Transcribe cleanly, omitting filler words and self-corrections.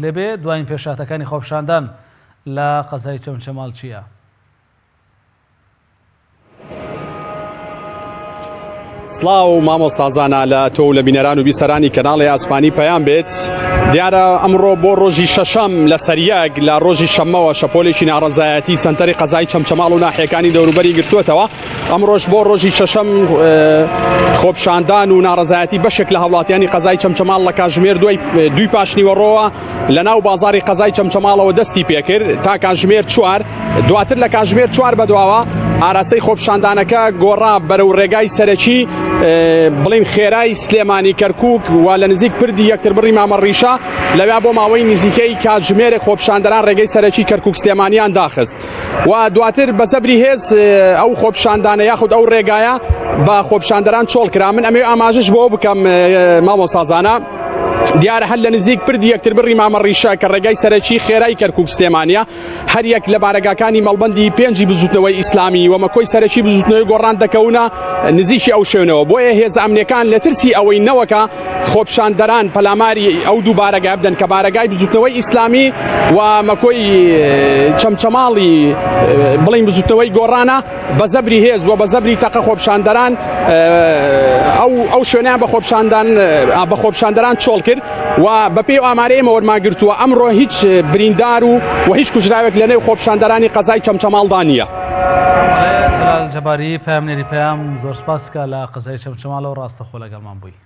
لەبێ دوایین پێشاتەکانی خۆپیشاندان لە قەزای چەمچەماڵ چییە؟ سڵاو مامۆستازانە لە تۆ لە بینەران و بیسەرانی کەناڵی ئاسمانی پەیام بێت. دیارە ئەمڕۆ بۆ ڕۆژی شەشەم لە سەریەک لە ڕۆژی شەمەوە شەپۆلێکی ناڕەزایەتی سەنتەری قەزای چەمچەماڵ و ناحیەکانی دەوروبەری گرتووەتەوە. ئەمڕۆژ بۆ ڕۆژی شەشەم خۆپیشاندان و ناڕەزایەتی بەشێک لە هەوڵاتیانی قەزای چەمچەماڵ لە کاتژمێر دوی پاشنیوەڕۆوە لە ناو بازاری قەزای چەمچەماڵەوە دەستی پێکرد تا کاتژمێر 4. دواتر لە کاتژمێر 4 بەدواوە ئاراستەی خۆپیشاندانەکە گۆڕا بەرەو ڕێگای سەرەکی بڵین خێرای سلێمانی کەرکووک و لە نزیک پردی یەکتر بڕی مامەڕیشە لەوێ بۆ ماوەی نزیکەی کاتژمێرێک خۆپیشاندەران ڕێگەی سەرەکی کەرکووک سلێمانیان داخست و دواتر بە زەبری هێز ئەو خۆپیشاندانە یاخود ئەو ڕێگایە بە خۆپیشاندەران چۆڵ کرا. من ئەمێ ئاماژەش بۆ بکەم مامۆستازانە. دیارە هەر لە نزیک پردی یەکتر بڕی مامەڕیشە کە ڕێگای سەرەکی خێرای کەرکووک سلێمانیە هەر یەک لە بارەگاکانی مەڵبەندی 5 بزوتنەوەی ئیسلامی و مەکۆی سەرەکی بزوتنەوەی گۆڕان دەکەونە نزیکی ئەو شوێنەوە. بۆیە هێز ئەمنیەکان لە ترسی ئەوەی نەوەکە خۆپیشاندەران پەلاماری ئەو دوو بارەگای بدەن کە بارەگای بزوتنەوەی ئیسلامی و مەکۆی چەمچەماڵی بڵین بزوتنەوەی گۆڕانە بە زەبری هێز و بە زەبری تەقە خۆپیشاندەران ئەو شوێنیان بە خۆپیشاندەران چۆڵ کرد و بەپێی ئامارەی ئێمە وەرماگرتووە ئەمڕۆ هیچ بریندار و هیچ کوژراوێک لە نێو خۆپیشاندەرانی قەزای چەمچەماڵدا نییە. جەباری پەیامنێری پەیام زۆر سپاسکە لە قەزای چەمچەماڵەوە ڕاستەخۆ لەگەڵمان بووی.